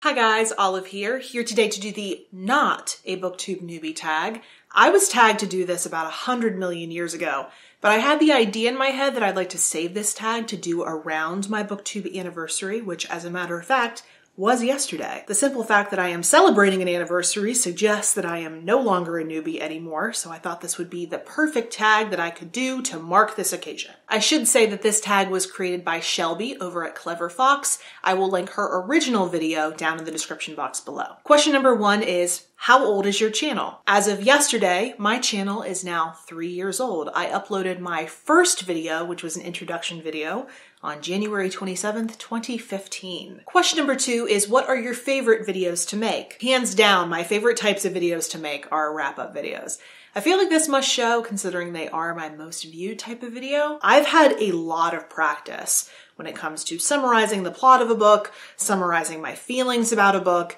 Hi guys, Olive here today to do the Not a Booktube Newbie tag. I was tagged to do this about 100 million years ago, but I had the idea in my head that I'd like to save this tag to do around my Booktube anniversary, which as a matter of fact, was yesterday. The simple fact that I am celebrating an anniversary suggests that I am no longer a newbie anymore, so I thought this would be the perfect tag that I could do to mark this occasion. I should say that this tag was created by Shelby over at Clever Fox. I will link her original video down in the description box below. Question number 1 is, how old is your channel? As of yesterday, my channel is now 3 years old. I uploaded my first video, which was an introduction video, on January 27th, 2015. Question number 2 is, what are your favorite videos to make? Hands down, my favorite types of videos to make are wrap-up videos. I feel like this must show, considering they are my most viewed type of video. I've had a lot of practice when it comes to summarizing the plot of a book, summarizing my feelings about a book,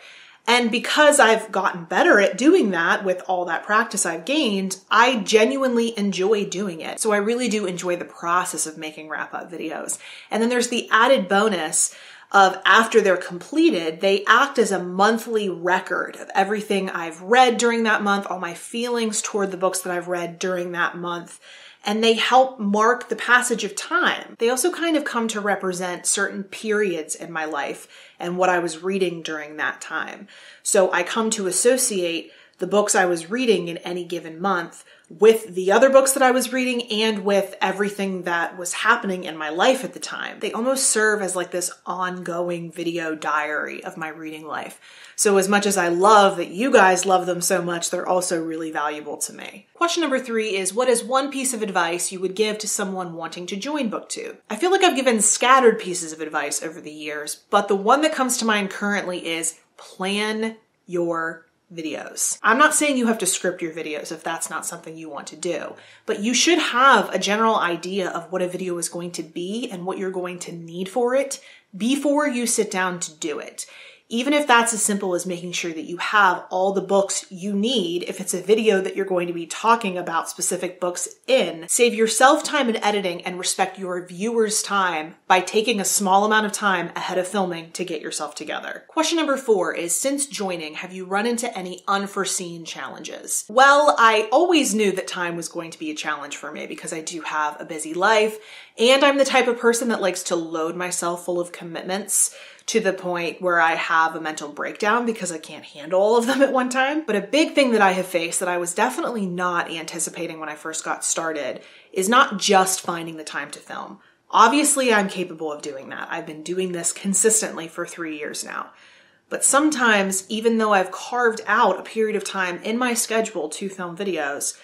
and because I've gotten better at doing that with all that practice I've gained, I genuinely enjoy doing it. So I really do enjoy the process of making wrap-up videos. And then there's the added bonus of after they're completed, they act as a monthly record of everything I've read during that month, all my feelings toward the books that I've read during that month. And they help mark the passage of time. They also kind of come to represent certain periods in my life and what I was reading during that time. So I come to associate the books I was reading in any given month with the other books that I was reading and with everything that was happening in my life at the time. They almost serve as like this ongoing video diary of my reading life. So as much as I love that you guys love them so much, they're also really valuable to me. Question number 3 is, what is one piece of advice you would give to someone wanting to join Booktube? I feel like I've given scattered pieces of advice over the years, but the one that comes to mind currently is plan your videos. I'm not saying you have to script your videos if that's not something you want to do, but you should have a general idea of what a video is going to be and what you're going to need for it before you sit down to do it. Even if that's as simple as making sure that you have all the books you need, if it's a video that you're going to be talking about specific books in, save yourself time in editing and respect your viewers' time by taking a small amount of time ahead of filming to get yourself together. Question number 4 is, since joining, have you run into any unforeseen challenges? Well, I always knew that time was going to be a challenge for me because I do have a busy life, and I'm the type of person that likes to load myself full of commitments to the point where I have a mental breakdown because I can't handle all of them at one time. But a big thing that I have faced that I was definitely not anticipating when I first got started is not just finding the time to film. Obviously, I'm capable of doing that. I've been doing this consistently for 3 years now. But sometimes, even though I've carved out a period of time in my schedule to film videos,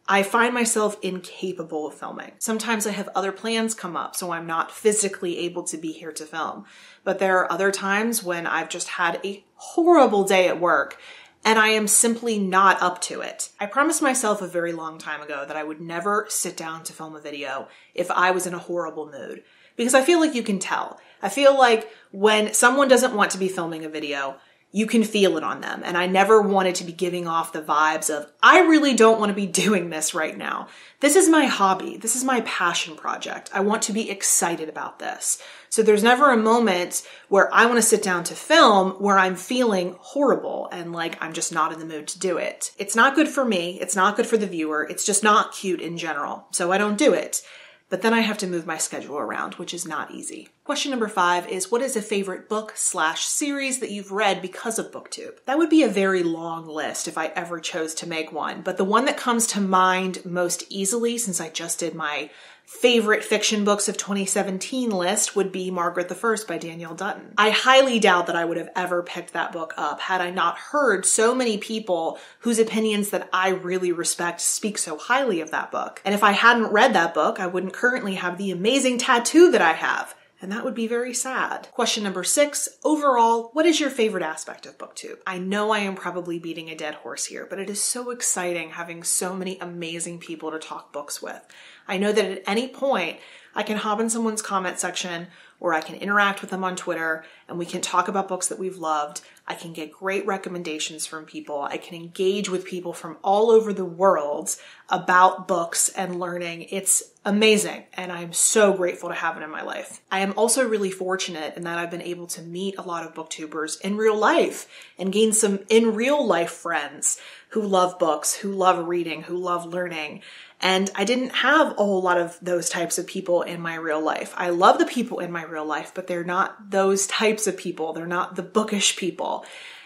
I find myself incapable of filming. Sometimes I have other plans come up, so I'm not physically able to be here to film. But there are other times when I've just had a horrible day at work and I am simply not up to it. I promised myself a very long time ago that I would never sit down to film a video if I was in a horrible mood, because I feel like you can tell. I feel like when someone doesn't want to be filming a video, you can feel it on them. And I never wanted to be giving off the vibes of, I really don't want to be doing this right now. This is my hobby. This is my passion project. I want to be excited about this. So there's never a moment where I want to sit down to film where I'm feeling horrible and like I'm just not in the mood to do it. It's not good for me. It's not good for the viewer. It's just not cute in general. So I don't do it. But then I have to move my schedule around, which is not easy. Question number 5 is, what is a favorite book/series that you've read because of Booktube? That would be a very long list if I ever chose to make one, but the one that comes to mind most easily, since I just did my favorite fiction books of 2017 list, would be Margaret I by Danielle Dutton. I highly doubt that I would have ever picked that book up had I not heard so many people whose opinions that I really respect speak so highly of that book. And if I hadn't read that book, I wouldn't currently have the amazing tattoo that I have. And that would be very sad. Question number 6, overall, what is your favorite aspect of Booktube? I know I am probably beating a dead horse here, but it is so exciting having so many amazing people to talk books with. I know that at any point, I can hop in someone's comment section or I can interact with them on Twitter and we can talk about books that we've loved. I can get great recommendations from people. I can engage with people from all over the world about books and learning. It's amazing, and I'm so grateful to have it in my life. I am also really fortunate in that I've been able to meet a lot of booktubers in real life and gain some in real life friends who love books, who love reading, who love learning. And I didn't have a whole lot of those types of people in my real life. I love the people in my real life, but they're not those types of people. They're not the bookish people.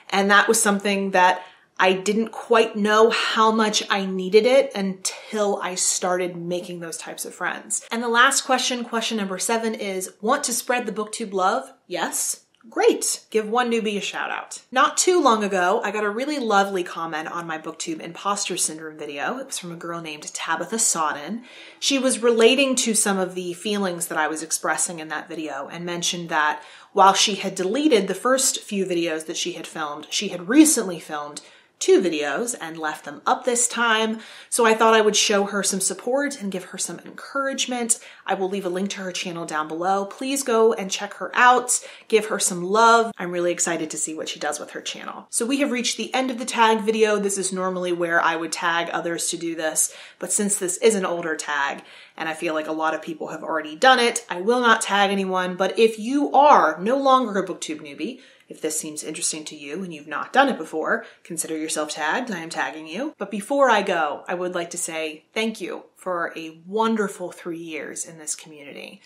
And that was something that I didn't quite know how much I needed it until I started making those types of friends. And the last question number 7 is, want to spread the booktube love? Yes. Great. Give one newbie a shout out. Not too long ago, I got a really lovely comment on my booktube imposter syndrome video. It was from a girl named Tabitha Sodden. She was relating to some of the feelings that I was expressing in that video and mentioned that while she had deleted the first few videos that she had filmed, she had recently filmed 2 videos and left them up this time. So I thought I would show her some support and give her some encouragement. I will leave a link to her channel down below. Please go and check her out. Give her some love. I'm really excited to see what she does with her channel. So we have reached the end of the tag video. This is normally where I would tag others to do this, but since this is an older tag and I feel like a lot of people have already done it, I will not tag anyone. But if you are no longer a booktube newbie, if this seems interesting to you and you've not done it before, consider yourself tagged. I am tagging you. But before I go, I would like to say thank you for a wonderful 3 years in this community.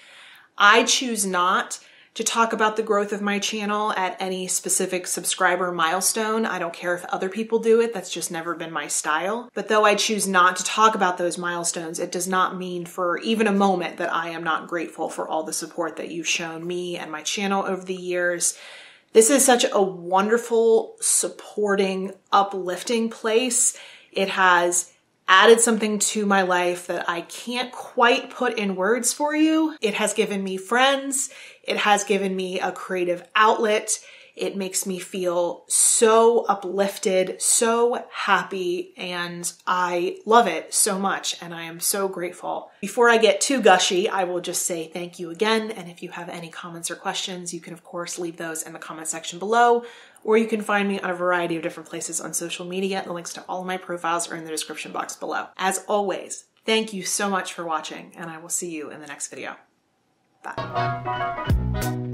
I choose not to talk about the growth of my channel at any specific subscriber milestone. I don't care if other people do it. That's just never been my style. But though I choose not to talk about those milestones, it does not mean for even a moment that I am not grateful for all the support that you've shown me and my channel over the years. This is such a wonderful, supporting, uplifting place. It has added something to my life that I can't quite put in words for you. It has given me friends. It has given me a creative outlet. It makes me feel so uplifted, so happy, and I love it so much, and I am so grateful. Before I get too gushy, I will just say thank you again, and if you have any comments or questions, you can of course leave those in the comment section below, or you can find me on a variety of different places on social media. The links to all of my profiles are in the description box below. As always, thank you so much for watching, and I will see you in the next video. Bye.